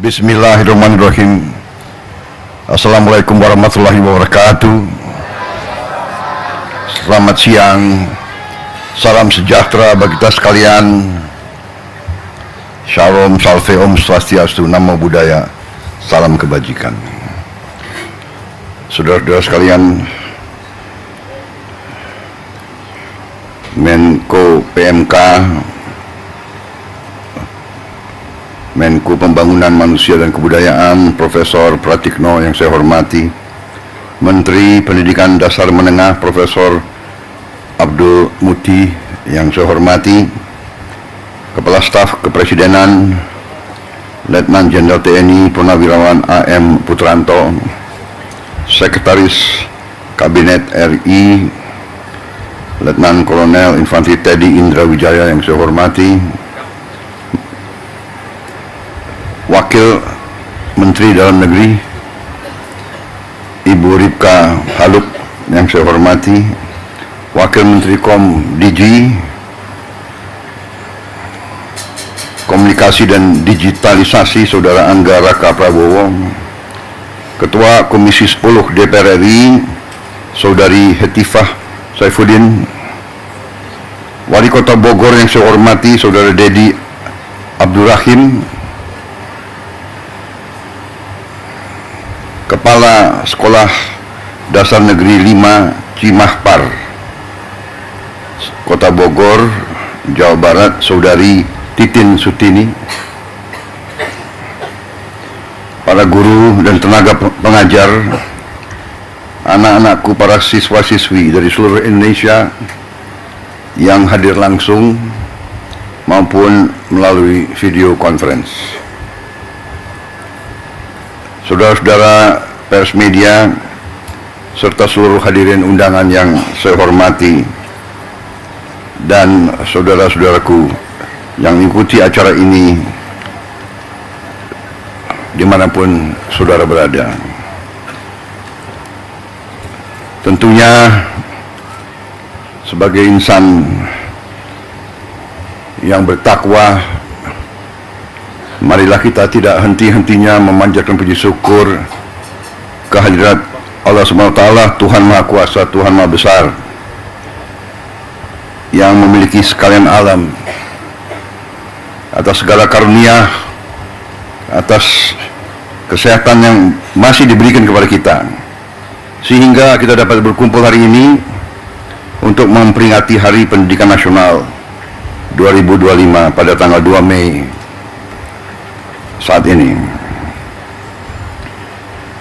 Bismillahirrahmanirrahim. Assalamualaikum warahmatullahi wabarakatuh. Selamat siang. Salam sejahtera bagi kita sekalian. Shalom, salve, om swastiastu, namo buddhaya, salam kebajikan. Saudara-saudara sekalian, Menko PMK, Menko Pembangunan Manusia dan Kebudayaan Profesor Pratikno yang saya hormati, Menteri Pendidikan Dasar Menengah Profesor Abdul Muti yang saya hormati, Kepala Staf Kepresidenan Letnan Jenderal TNI Purnawirawan AM Putranto, Sekretaris Kabinet RI Letnan Kolonel Infantri Teddy Indra Wijaya yang saya hormati, Wakil Menteri Dalam Negeri Ibu Ripka Haluk yang saya hormati, Wakil Menteri DG Komunikasi dan Digitalisasi Saudara Angga Raka Prabowo, Ketua Komisi 10 DPR RI Saudari Hetifah Saifuddin, Wali Kota Bogor yang saya hormati Saudara Dedi Abdurrahim, Kepala Sekolah Dasar Negeri 5 Cimahpar, Kota Bogor, Jawa Barat, Saudari Titin Sutini, para guru dan tenaga pengajar, anak-anakku, para siswa-siswi dari seluruh Indonesia yang hadir langsung maupun melalui video conference. Saudara-saudara pers media serta seluruh hadirin undangan yang saya hormati dan saudara-saudaraku yang mengikuti acara ini dimanapun saudara berada. Tentunya sebagai insan yang bertakwa, marilah kita tidak henti-hentinya memanjatkan puji syukur kehadirat Allah SWT, Tuhan Maha Kuasa, Tuhan Maha Besar, yang memiliki sekalian alam, atas segala karunia, atas kesehatan yang masih diberikan kepada kita, sehingga kita dapat berkumpul hari ini untuk memperingati Hari Pendidikan Nasional 2025 pada tanggal 2 Mei saat ini.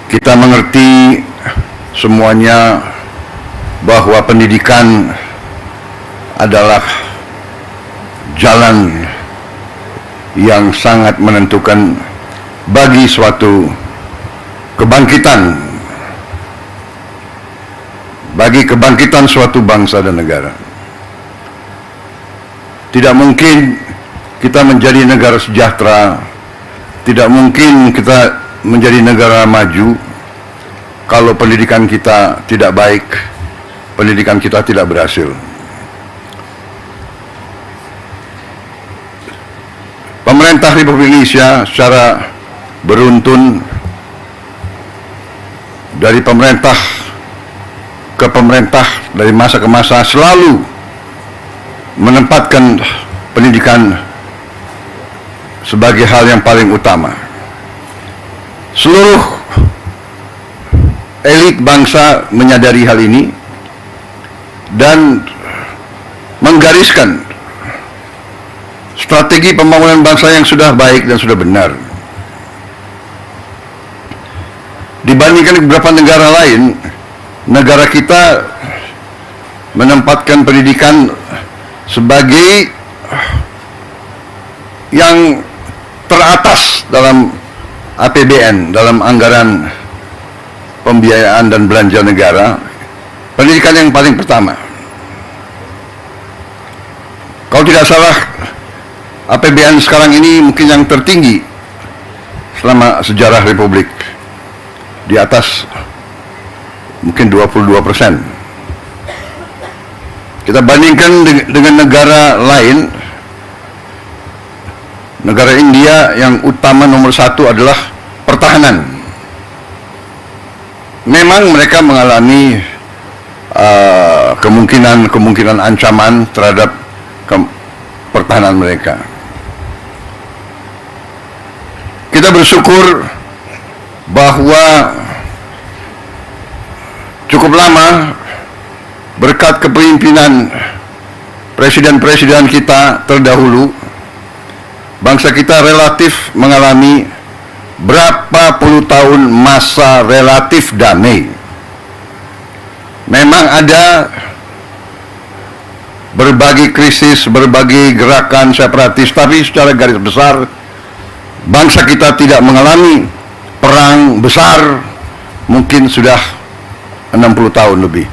Kita mengerti semuanya bahwa pendidikan adalah jalan yang sangat menentukan bagi suatu kebangkitan, bagi kebangkitan suatu bangsa dan negara. Tidak mungkin kita menjadi negara sejahtera, tidak mungkin kita menjadi negara maju kalau pendidikan kita tidak baik, pendidikan kita tidak berhasil. Pemerintah Republik Indonesia secara beruntun dari pemerintah ke pemerintah, dari masa ke masa, selalu menempatkan pendidikan sebagai hal yang paling utama. Seluruh elit bangsa menyadari hal ini dan menggariskan strategi pembangunan bangsa yang sudah baik dan sudah benar. Dibandingkan beberapa negara lain, negara kita menempatkan pendidikan sebagai yang teratas dalam APBN, dalam anggaran pembiayaan dan belanja negara. Pendidikan yang paling pertama. Kalau tidak salah, APBN sekarang ini mungkin yang tertinggi selama sejarah Republik, di atas mungkin 22%. Kita bandingkan dengan negara lain, negara India yang utama nomor satu adalah pertahanan. Memang mereka mengalami kemungkinan ancaman terhadap pertahanan mereka. Kita bersyukur bahwa cukup lama berkat kepemimpinan presiden-presiden kita terdahulu, bangsa kita relatif mengalami berapa puluh tahun masa relatif damai. Memang ada berbagai krisis, berbagai gerakan separatis, tapi secara garis besar bangsa kita tidak mengalami perang besar mungkin sudah 60 tahun lebih.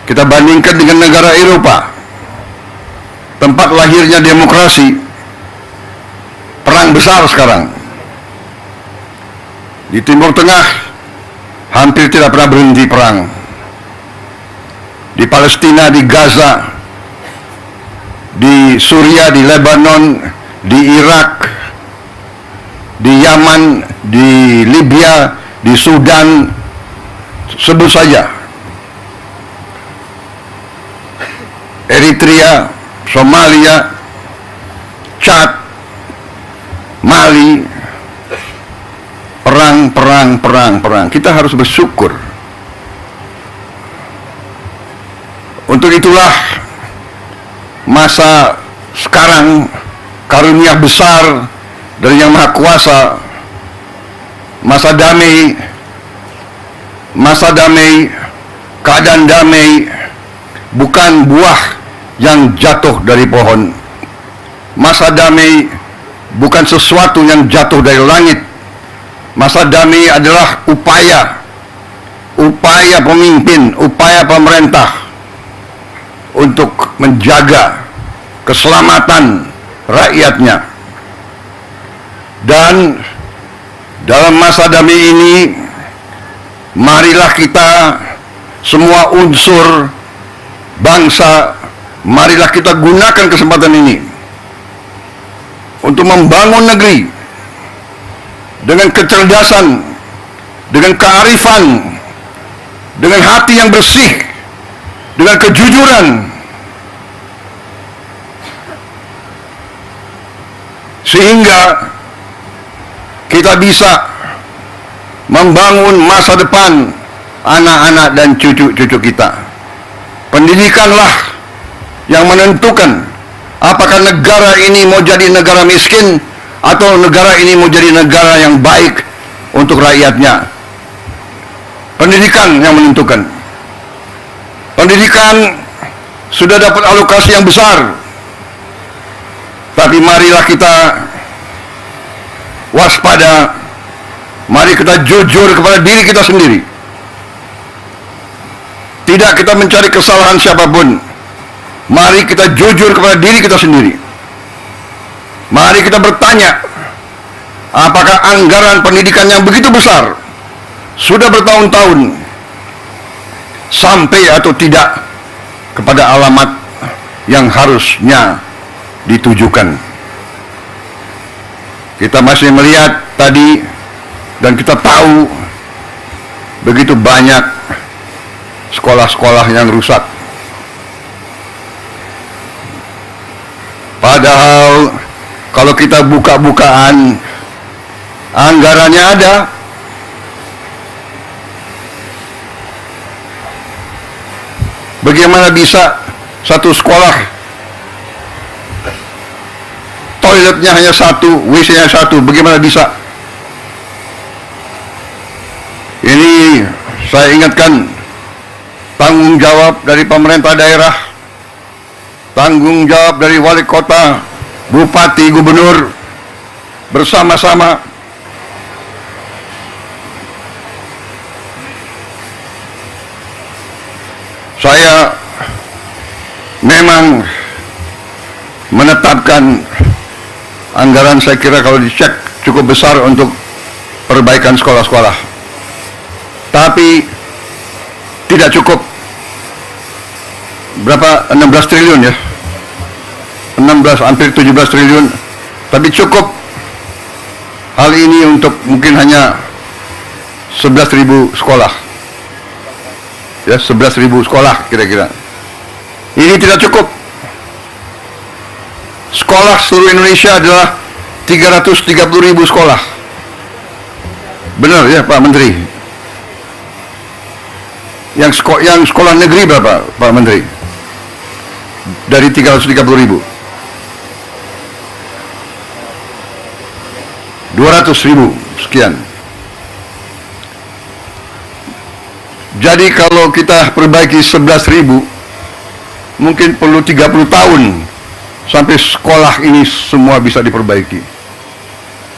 Kita bandingkan dengan negara Eropa, tempat lahirnya demokrasi, perang besar sekarang. Di Timur Tengah hampir tidak pernah berhenti perang. Di Palestina, di Gaza, di Suria, di Lebanon, di Irak, di Yaman, di Libya, di Sudan, sebut saja, Eritrea, Somalia, Chad, Mali, perang. Kita harus bersyukur. Untuk itulah masa sekarang karunia besar dari Yang Maha Kuasa, masa damai, keadaan damai, bukan buah yang jatuh dari pohon. Masa damai bukan sesuatu yang jatuh dari langit. Masa damai adalah upaya pemimpin, upaya pemerintah untuk menjaga keselamatan rakyatnya. Dan dalam masa damai ini, marilah kita semua unsur bangsa, marilah kita gunakan kesempatan ini untuk membangun negeri dengan kecerdasan, dengan kearifan, dengan hati yang bersih, dengan kejujuran, sehingga kita bisa membangun masa depan anak-anak dan cucu-cucu kita. Pendidikanlah yang menentukan apakah negara ini mau jadi negara miskin atau negara ini mau jadi negara yang baik untuk rakyatnya. Pendidikan yang menentukan. Pendidikan sudah dapat alokasi yang besar, tapi marilah kita waspada, mari kita jujur kepada diri kita sendiri. Tidak kita mencari kesalahan siapapun, mari kita jujur kepada diri kita sendiri. Mari kita bertanya, apakah anggaran pendidikan yang begitu besar sudah bertahun-tahun sampai atau tidak kepada alamat yang harusnya ditujukan. Kita masih melihat tadi dan kita tahu begitu banyak sekolah-sekolah yang rusak. Padahal kalau kita buka-bukaan, anggarannya ada. Bagaimana bisa satu sekolah toiletnya hanya satu, WC-nya satu? Bagaimana bisa? Ini saya ingatkan, tanggung jawab dari pemerintah daerah, tanggung jawab dari wali kota, bupati, gubernur, bersama-sama saya memang menetapkan anggaran, saya kira kalau dicek cukup besar untuk perbaikan sekolah-sekolah, tapi tidak cukup. Berapa? 16 triliun ya, 16 hampir 17 triliun Tapi cukup hal ini untuk mungkin hanya 11.000 sekolah. Ya, 11.000 sekolah kira-kira. Ini tidak cukup. Sekolah seluruh Indonesia adalah 330.000 sekolah. Benar ya Pak Menteri? Yang sekolah negeri berapa Pak Menteri? Dari 330.000. 200.000 sekian. Jadi kalau kita perbaiki 11.000, mungkin perlu 30 tahun sampai sekolah ini semua bisa diperbaiki.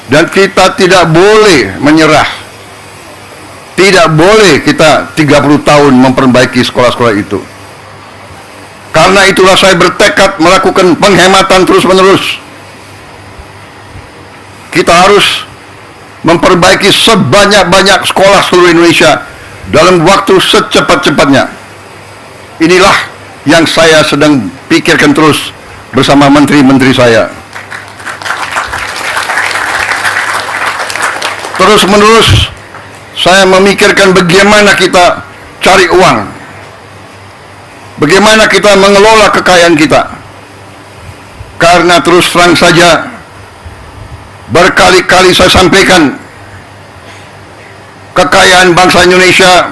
Dan kita tidak boleh menyerah. Tidak boleh kita 30 tahun memperbaiki sekolah-sekolah itu. Karena itulah saya bertekad melakukan penghematan terus-menerus. Kita harus memperbaiki sebanyak-banyak sekolah seluruh Indonesia dalam waktu secepat-cepatnya. Inilah yang saya sedang pikirkan terus bersama menteri-menteri saya. Terus-menerus saya memikirkan bagaimana kita cari uang, bagaimana kita mengelola kekayaan kita. Karena terus terang saja, berkali-kali saya sampaikan, kekayaan bangsa Indonesia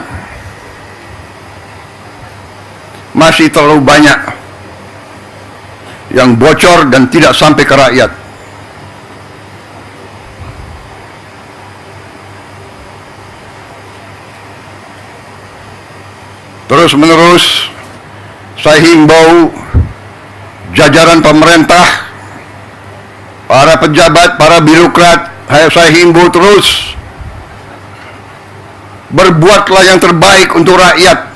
masih terlalu banyak yang bocor dan tidak sampai ke rakyat. Terus menerus saya himbau jajaran pemerintah, para pejabat, para birokrat, saya himbau terus berbuatlah yang terbaik untuk rakyat.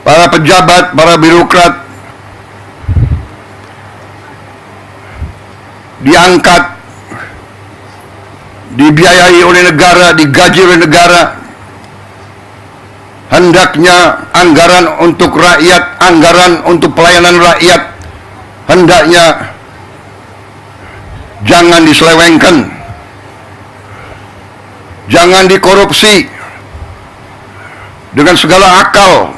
Para pejabat, para birokrat diangkat, dibiayai oleh negara, digaji oleh negara. Hendaknya anggaran untuk rakyat, anggaran untuk pelayanan rakyat, hendaknya jangan diselewengkan, jangan dikorupsi dengan segala akal.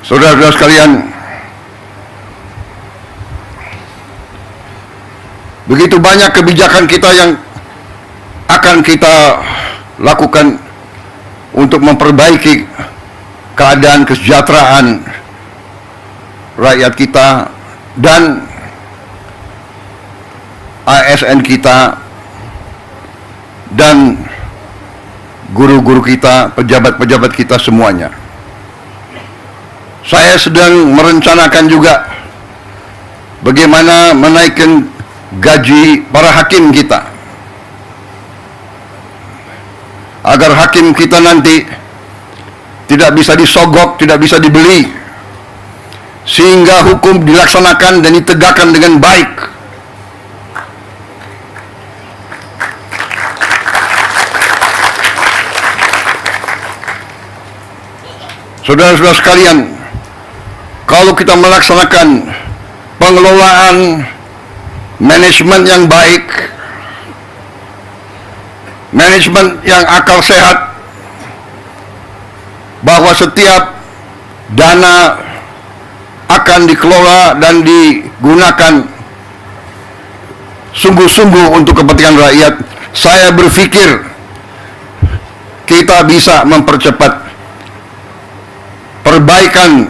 Saudara-saudara sekalian, begitu banyak kebijakan kita yang akan kita lakukan untuk memperbaiki keadaan kesejahteraan rakyat kita dan ASN kita dan guru-guru kita, pejabat-pejabat kita semuanya. Saya sedang merencanakan juga bagaimana menaikkan gaji para hakim kita, agar hakim kita nanti tidak bisa disogok, tidak bisa dibeli, sehingga hukum dilaksanakan dan ditegakkan dengan baik. Saudara-saudara sekalian, kalau kita melaksanakan pengelolaan manajemen yang baik, manajemen yang akal sehat, bahwa setiap dana akan dikelola dan digunakan sungguh-sungguh untuk kepentingan rakyat, saya berpikir kita bisa mempercepat perbaikan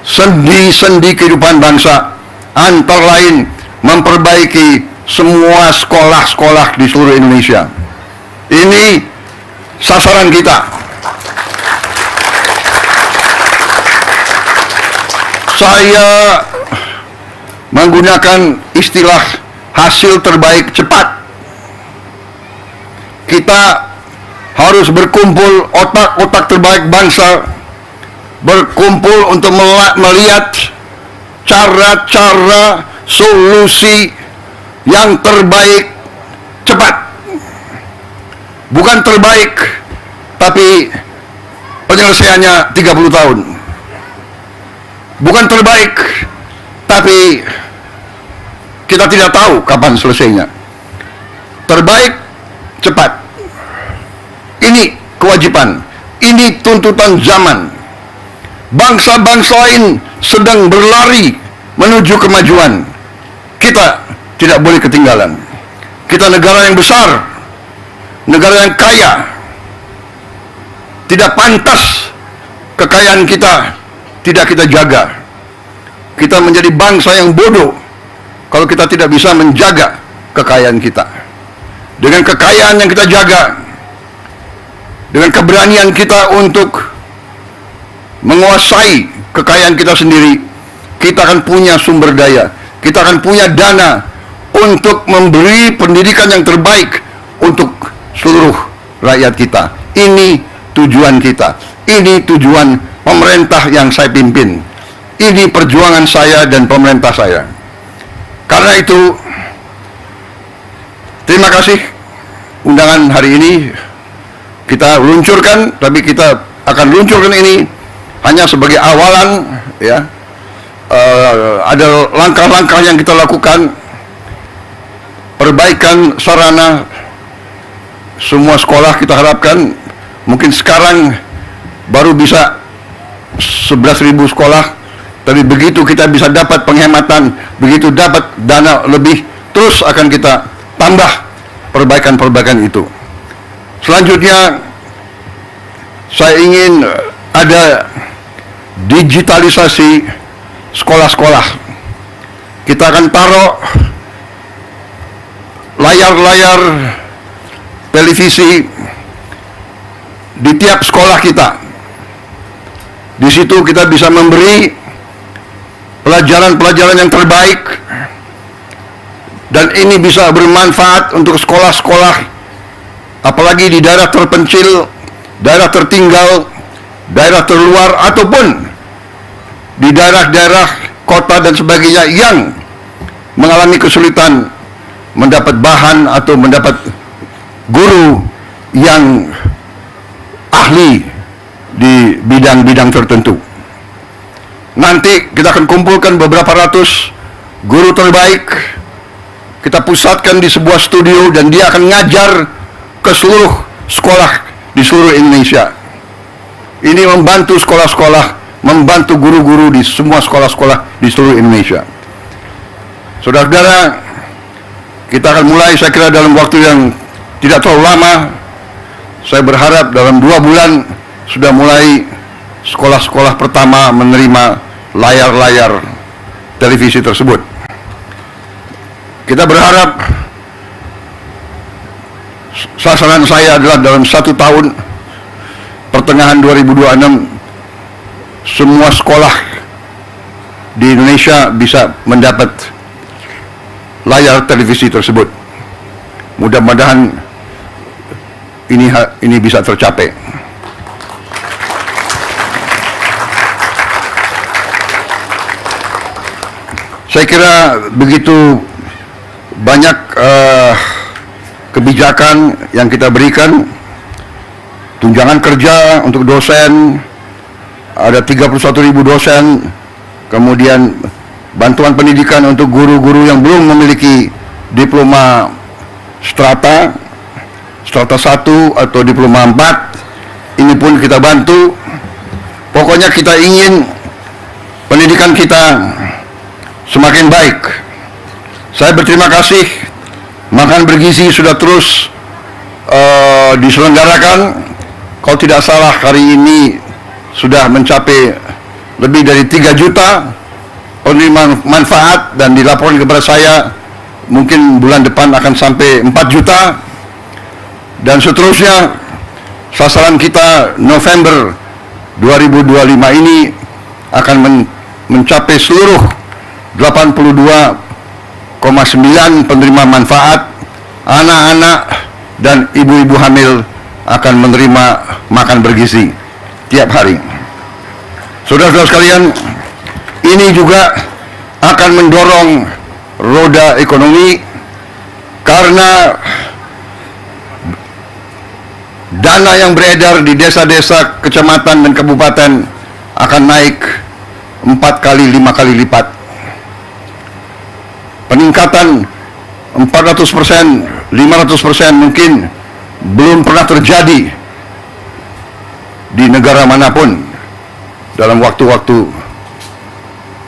sendi-sendi kehidupan bangsa, antara lain memperbaiki semua sekolah-sekolah di seluruh Indonesia. Ini sasaran kita. Saya menggunakan istilah hasil terbaik cepat. Kita harus berkumpul, otak-otak terbaik bangsa berkumpul untuk melihat cara-cara solusi yang terbaik cepat. bukan terbaik, tapi penyelesaiannya 30 tahun. Bukan terbaik, tapi kita tidak tahu kapan selesainya. Terbaik, cepat. Ini kewajiban, ini tuntutan zaman. Bangsa-bangsa lain sedang berlari menuju kemajuan. Kita tidak boleh ketinggalan. Kita negara yang besar, negara yang kaya. Tidak pantas kekayaan kita tidak kita jaga. Kita menjadi bangsa yang bodoh kalau kita tidak bisa menjaga kekayaan kita. Dengan kekayaan yang kita jaga, dengan keberanian kita untuk menguasai kekayaan kita sendiri, kita akan punya sumber daya, kita akan punya dana untuk memberi pendidikan yang terbaik untuk seluruh rakyat kita. Ini tujuan kita, ini tujuan pemerintah yang saya pimpin, ini perjuangan saya dan pemerintah saya. Karena itu, terima kasih undangan hari ini kita luncurkan, tapi kita akan luncurkan ini hanya sebagai awalan, ya. Ada langkah-langkah yang kita lakukan, perbaikan sarana semua sekolah kita harapkan. Mungkin sekarang baru bisa 11.000 sekolah, tapi begitu kita bisa dapat penghematan, begitu dapat dana lebih, terus akan kita tambah perbaikan-perbaikan itu. Selanjutnya, saya ingin ada digitalisasi sekolah-sekolah. Kita akan taruh layar-layar televisi di tiap sekolah kita. Di situ kita bisa memberi pelajaran-pelajaran yang terbaik, dan ini bisa bermanfaat untuk sekolah-sekolah, apalagi di daerah terpencil, daerah tertinggal, daerah terluar, ataupun di daerah-daerah kota dan sebagainya yang mengalami kesulitan mendapat bahan atau mendapat guru yang ahli di bidang-bidang tertentu. Nanti kita akan kumpulkan beberapa ratus guru terbaik, kita pusatkan di sebuah studio, dan dia akan ngajar ke seluruh sekolah di seluruh Indonesia. Ini membantu sekolah-sekolah, membantu guru-guru di semua sekolah-sekolah di seluruh Indonesia. Saudara-saudara, kita akan mulai, saya kira dalam waktu yang tidak terlalu lama. Saya berharap dalam 2 bulan sudah mulai sekolah-sekolah pertama menerima layar-layar televisi tersebut. Kita berharap, sasaran saya adalah dalam 1 tahun, pertengahan 2026, semua sekolah di Indonesia bisa mendapat layar televisi tersebut. Mudah-mudahan ini bisa tercapai. Saya kira begitu banyak kebijakan yang kita berikan. Tunjangan kerja untuk dosen, ada 31.000 dosen, kemudian bantuan pendidikan untuk guru-guru yang belum memiliki diploma strata 1 atau diploma 4, ini pun kita bantu. Pokoknya kita ingin pendidikan kita semakin baik. Saya berterima kasih, makan bergizi sudah terus diselenggarakan. Kalau tidak salah hari ini sudah mencapai lebih dari 3 juta penerima manfaat, dan dilaporkan kepada saya mungkin bulan depan akan sampai 4 juta. Dan seterusnya, sasaran kita November 2025 ini akan mencapai seluruh 82,9 penerima manfaat. Anak-anak dan ibu-ibu hamil akan menerima makan bergizi tiap hari. Saudara-saudara sekalian, ini juga akan mendorong roda ekonomi, karena dana yang beredar di desa-desa, kecamatan, dan kabupaten akan naik 4 kali, 5 kali lipat. Peningkatan 400%, 500% mungkin belum pernah terjadi di negara manapun dalam waktu-waktu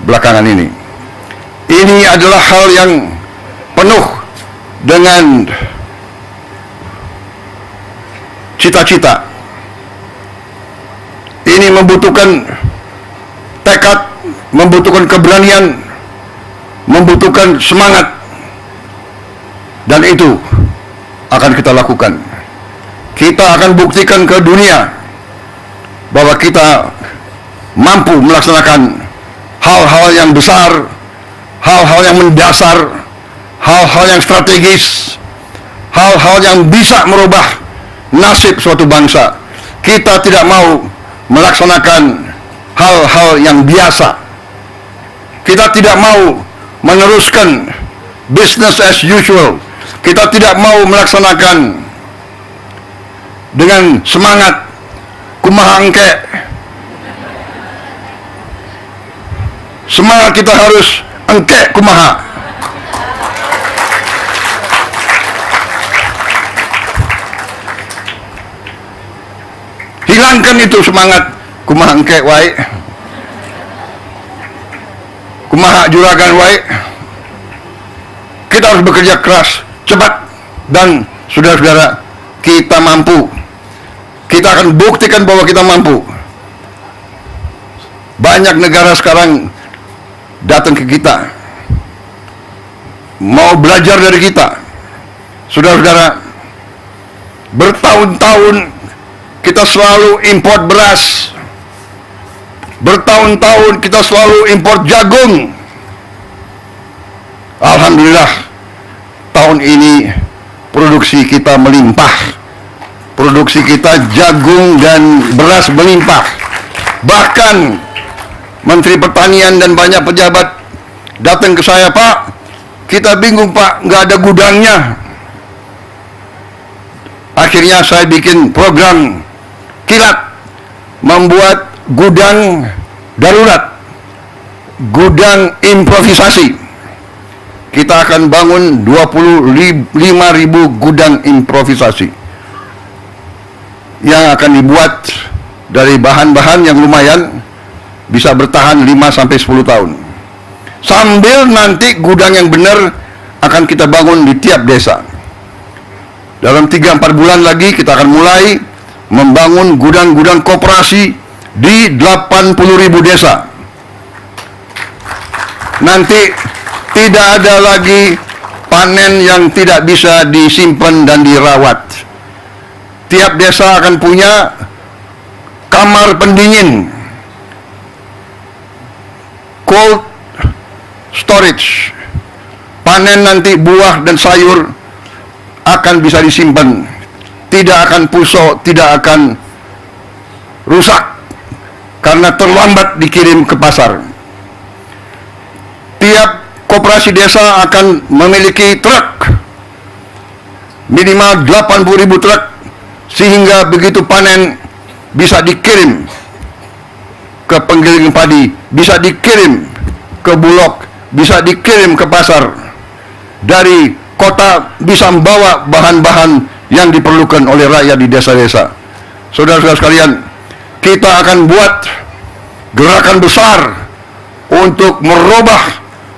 belakangan ini. Ini adalah hal yang penuh dengan cita-cita. Ini membutuhkan tekad, membutuhkan keberanian, membutuhkan semangat, dan itu akan kita lakukan. Kita akan buktikan ke dunia bahwa kita mampu melaksanakan hal-hal yang besar, hal-hal yang mendasar, hal-hal yang strategis, hal-hal yang bisa merubah nasib suatu bangsa. Kita tidak mau melaksanakan hal-hal yang biasa. Kita tidak mau meneruskan business as usual. Kita tidak mau melaksanakan dengan semangat kumaha engke. Semangat kita harus engke kumaha. Hilangkan itu semangat kumaha engke wae, kumaha juragan wae. Kita harus bekerja keras, cepat, dan saudara-saudara, kita mampu. Kita akan buktikan bahwa kita mampu. Banyak negara sekarang datang ke kita, mau belajar dari kita. Saudara-saudara, bertahun-tahun kita selalu import beras. Bertahun-tahun kita selalu import jagung. Alhamdulillah, tahun ini produksi kita melimpah. Produksi kita jagung dan beras melimpah. Bahkan Menteri Pertanian dan banyak pejabat datang ke saya, Pak, kita bingung Pak, nggak ada gudangnya. Akhirnya saya bikin program kilat, membuat gudang darurat, gudang improvisasi. Kita akan bangun 25.000 gudang improvisasi yang akan dibuat dari bahan-bahan yang lumayan, bisa bertahan 5-10 tahun. Sambil nanti gudang yang benar akan kita bangun di tiap desa. Dalam 3-4 bulan lagi kita akan mulai membangun gudang-gudang koperasi di 80.000 desa. Nanti tidak ada lagi panen yang tidak bisa disimpan dan dirawat. Tiap desa akan punya kamar pendingin, cold storage. Panen nanti buah dan sayur akan bisa disimpan, tidak akan busuk, tidak akan rusak karena terlambat dikirim ke pasar. Tiap koperasi desa akan memiliki truk, minimal 80.000 truk, sehingga begitu panen bisa dikirim ke penggiling padi, bisa dikirim ke Bulog, bisa dikirim ke pasar. Dari kota bisa membawa bahan-bahan yang diperlukan oleh rakyat di desa-desa. Saudara-saudara sekalian, kita akan buat gerakan besar untuk merubah,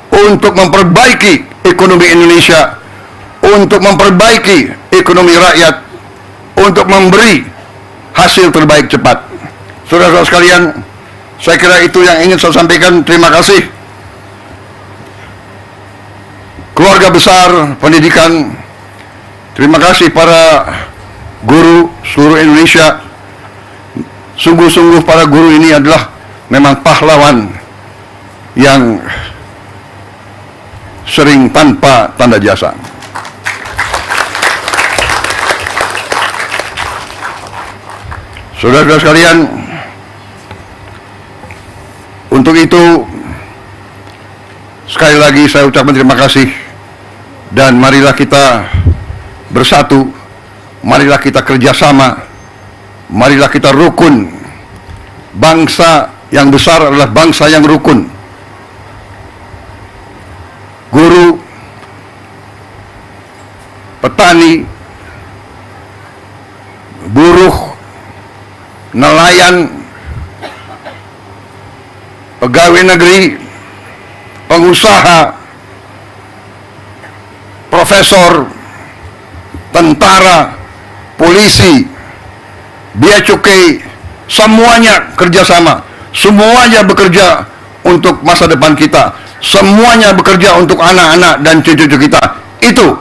untuk memperbaiki ekonomi Indonesia, untuk memperbaiki ekonomi rakyat, untuk memberi hasil terbaik cepat. Saudara-saudara sekalian, saya kira itu yang ingin saya sampaikan. Terima kasih keluarga besar pendidikan, terima kasih para guru seluruh Indonesia. Sungguh-sungguh para guru ini adalah memang pahlawan yang sering tanpa tanda jasa. Saudara-saudara sekalian, untuk itu sekali lagi saya ucapkan terima kasih, dan marilah kita bersatu, marilah kita kerjasama marilah kita rukun. Bangsa yang besar adalah bangsa yang rukun. Guru, petani, buruh, nelayan, pegawai negeri, pengusaha, profesor, tentara, polisi, bea cukai, semuanya kerjasama, semuanya bekerja untuk masa depan kita, semuanya bekerja untuk anak-anak dan cucu-cucu kita. Itu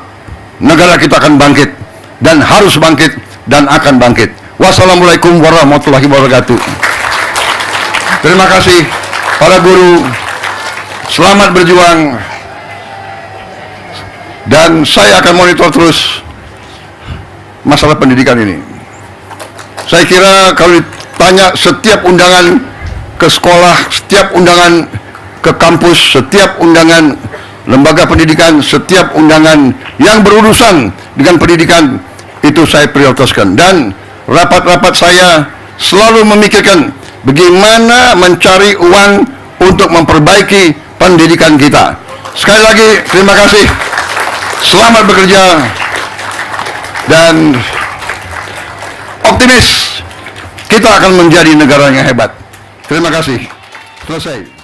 negara kita akan bangkit, dan harus bangkit, dan akan bangkit. Wassalamualaikum warahmatullahi wabarakatuh. Terima kasih para guru, selamat berjuang, dan saya akan monitor terus masalah pendidikan ini. Saya kira kalau ditanya setiap undangan ke sekolah, setiap undangan ke kampus, setiap undangan lembaga pendidikan, setiap undangan yang berurusan dengan pendidikan, itu saya prioritaskan. Dan rapat-rapat saya selalu memikirkan bagaimana mencari uang untuk memperbaiki pendidikan kita. Sekali lagi, terima kasih. Selamat bekerja, dan optimis kita akan menjadi negara yang hebat. Terima kasih. Selesai.